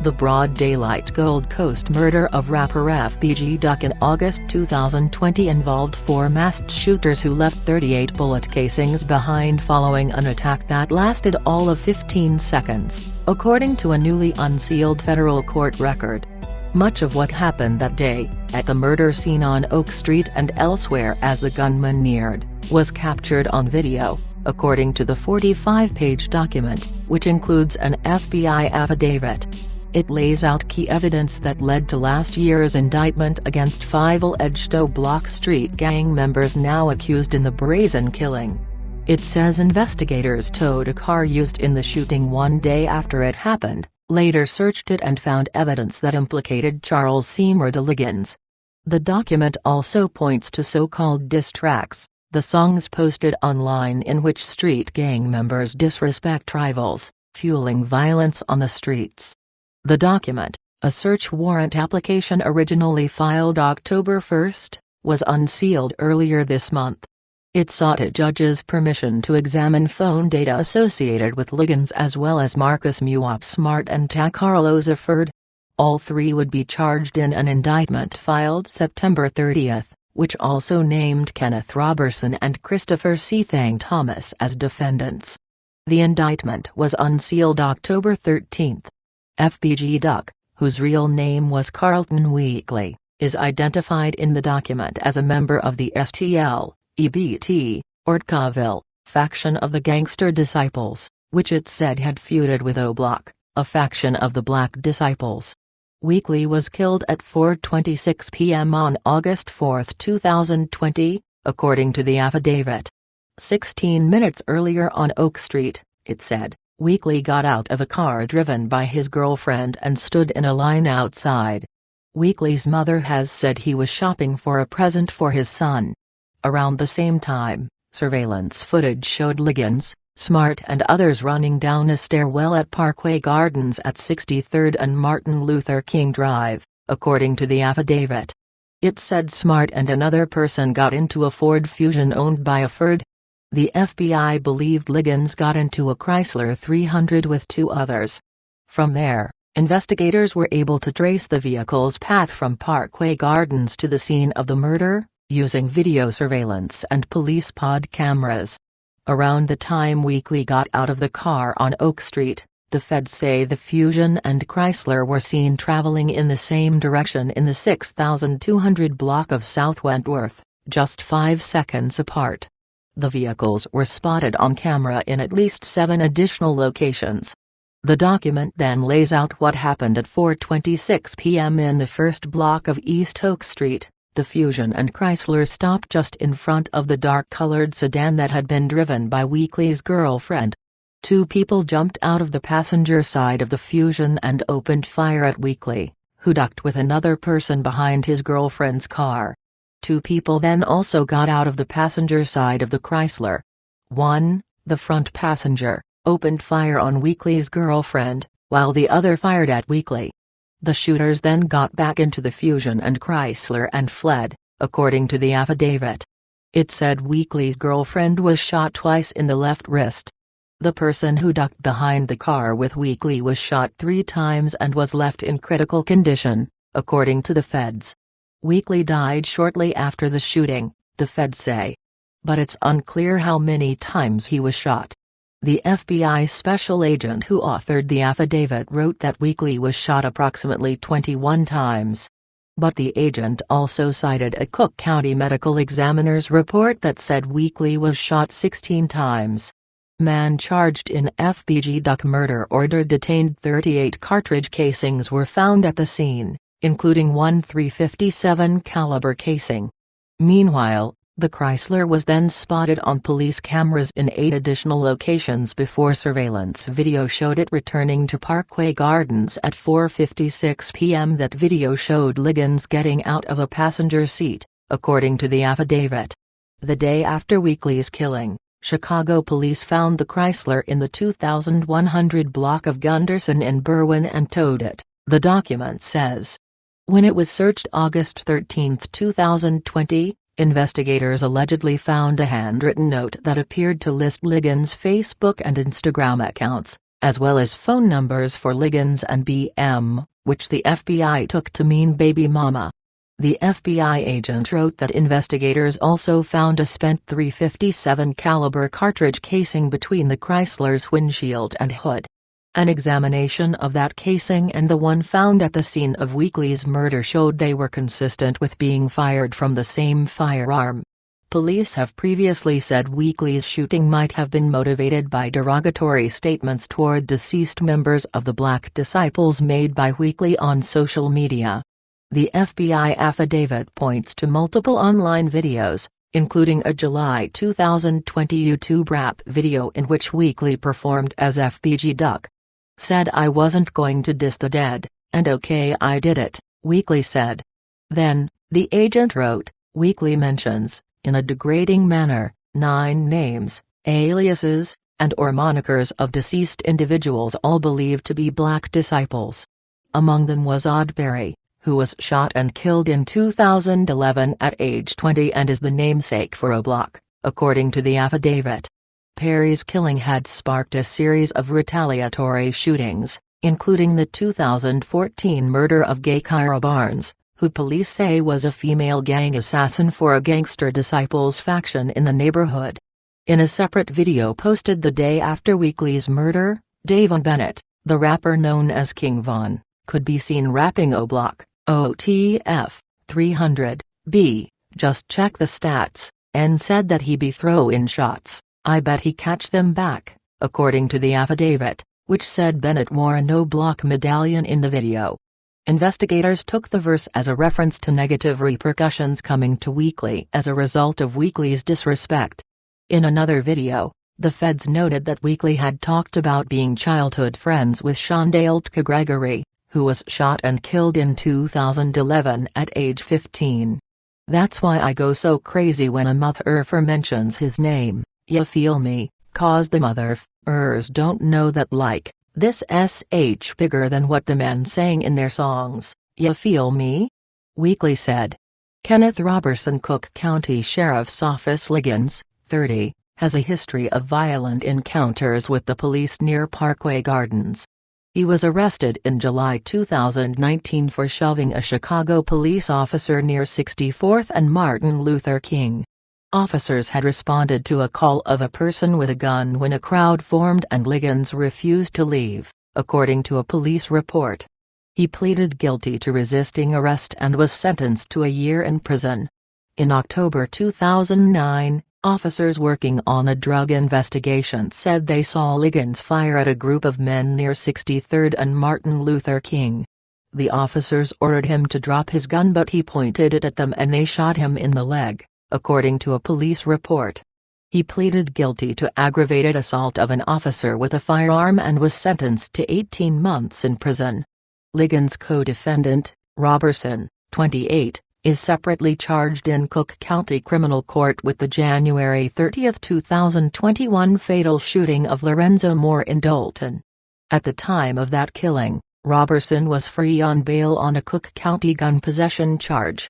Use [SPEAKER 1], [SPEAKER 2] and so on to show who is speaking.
[SPEAKER 1] The broad daylight Gold Coast murder of rapper FBG Duck in August 2020 involved 4 masked shooters who left 38 bullet casings behind following an attack that lasted all of 15 seconds, according to a newly unsealed federal court record. Much of what happened that day, at the murder scene on Oak Street and elsewhere as the gunman neared, was captured on video, according to the 45-page document, which includes an FBI affidavit. It lays out key evidence that led to last year's indictment against 5 alleged O Block Street gang members now accused in the brazen killing. It says investigators towed a car used in the shooting one day after it happened, later searched it and found evidence that implicated Charles Seymour de Liggins. The document also points to so-called diss tracks, the songs posted online in which street gang members disrespect rivals, fueling violence on the streets. The document, a search warrant application originally filed October 1, was unsealed earlier this month. It sought a judge's permission to examine phone data associated with Liggins as well as Marcus Muop Smart and Tacarlo Zafford. All 3 would be charged in an indictment filed September 30, which also named Kenneth Robertson and Christopher Thang Thomas as defendants. The indictment was unsealed October 13. FBG Duck, whose real name was Carlton Weekly, is identified in the document as a member of the STL, EBT, Ortcaville, faction of the Gangster Disciples, which it said had feuded with O Block, a faction of the Black Disciples. Weekly was killed at 4:26 p.m. on August 4, 2020, according to the affidavit. 16 minutes earlier on Oak Street, it said, Weekly got out of a car driven by his girlfriend and stood in a line outside. Weekly's mother has said he was shopping for a present for his son. Around the same time, surveillance footage showed Liggins, Smart and others running down a stairwell at Parkway Gardens at 63rd and Martin Luther King Drive, according to the affidavit. It said Smart and another person got into a Ford Fusion owned by a Ford. The FBI believed Liggins got into a Chrysler 300 with 2 others. From there, investigators were able to trace the vehicle's path from Parkway Gardens to the scene of the murder, using video surveillance and police pod cameras. Around the time Weekly got out of the car on Oak Street, the feds say the Fusion and Chrysler were seen traveling in the same direction in the 6200 block of South Wentworth, just 5 seconds apart. The vehicles were spotted on camera in at least 7 additional locations. The document then lays out what happened at 4:26 p.m. in the first block of East Oak Street. The Fusion and Chrysler stopped just in front of the dark-colored sedan that had been driven by Weekly's girlfriend. 2 people jumped out of the passenger side of the Fusion and opened fire at Weekly, who ducked with another person behind his girlfriend's car. 2 people then also got out of the passenger side of the Chrysler. 1, the front passenger, opened fire on Weekly's girlfriend, while the other fired at Weekly. The shooters then got back into the Fusion and Chrysler and fled, according to the affidavit. It said Weekly's girlfriend was shot twice in the left wrist. The person who ducked behind the car with Weekly was shot 3 times and was left in critical condition, according to the feds. Weekly died shortly after the shooting, the feds say. But it's unclear how many times he was shot. The FBI special agent who authored the affidavit wrote that Weekly was shot approximately 21 times. But the agent also cited a Cook County medical examiner's report that said Weekly was shot 16 times. Man charged in FBG Duck murder order detained. 38 cartridge casings were found at the scene, including one .357 caliber casing. Meanwhile, the Chrysler was then spotted on police cameras in 8 additional locations before surveillance video showed it returning to Parkway Gardens at 4:56 p.m. That video showed Liggins getting out of a passenger seat, according to the affidavit. The day after Weekly's killing, Chicago police found the Chrysler in the 2100 block of Gunderson in Berwyn and towed it, the document says. When it was searched August 13, 2020, investigators allegedly found a handwritten note that appeared to list Liggins' Facebook and Instagram accounts, as well as phone numbers for Liggins and BM, which the FBI took to mean baby mama. The FBI agent wrote that investigators also found a spent .357 caliber cartridge casing between the Chrysler's windshield and hood. An examination of that casing and the one found at the scene of Weekley's murder showed they were consistent with being fired from the same firearm. Police have previously said Weekley's shooting might have been motivated by derogatory statements toward deceased members of the Black Disciples made by Weekley on social media. The FBI affidavit points to multiple online videos, including a July 2020 YouTube rap video in which Weekley performed as FBG Duck. "Said I wasn't going to diss the dead, and okay I did it," Weekley said. Then, the agent wrote, Weekley mentions, in a degrading manner, 9 names, aliases, and/or monikers of deceased individuals all believed to be Black Disciples. Among them was Oddberry, who was shot and killed in 2011 at age 20 and is the namesake for O'Block, according to the affidavit. Perry's killing had sparked a series of retaliatory shootings, including the 2014 murder of gay Kyra Barnes, who police say was a female gang assassin for a Gangster Disciples faction in the neighborhood. In a separate video posted the day after Weekley's murder, Davon Bennett, the rapper known as King Von, could be seen rapping O'Block, OTF, 300, B, just check the stats, and said that he be throw-in shots, I bet he catch them back, according to the affidavit, which said Bennett wore an O'Block medallion in the video. Investigators took the verse as a reference to negative repercussions coming to Weekley as a result of Weekley's disrespect. In another video, the feds noted that Weekley had talked about being childhood friends with Shondale Gregory, who was shot and killed in 2011 at age 15. "That's why I go so crazy when a motherfer mentions his name, ya feel me, cause the motherfers don't know that like, this sh bigger than what the men sang in their songs, ya feel me?" Weekley said. Kenneth Robertson, Cook County Sheriff's Office. Liggins, 30, has a history of violent encounters with the police near Parkway Gardens. He was arrested in July 2019 for shoving a Chicago police officer near 64th and Martin Luther King. Officers had responded to a call of a person with a gun when a crowd formed and Liggins refused to leave, according to a police report. He pleaded guilty to resisting arrest and was sentenced to a year in prison. In October 2009, officers working on a drug investigation said they saw Liggins fire at a group of men near 63rd and Martin Luther King. The officers ordered him to drop his gun but he pointed it at them and they shot him in the leg, according to a police report. He pleaded guilty to aggravated assault of an officer with a firearm and was sentenced to 18 months in prison. Liggins' co-defendant, Robertson, 28, is separately charged in Cook County Criminal Court with the January 30, 2021 fatal shooting of Lorenzo Moore in Dolton. At the time of that killing, Robertson was free on bail on a Cook County gun possession charge.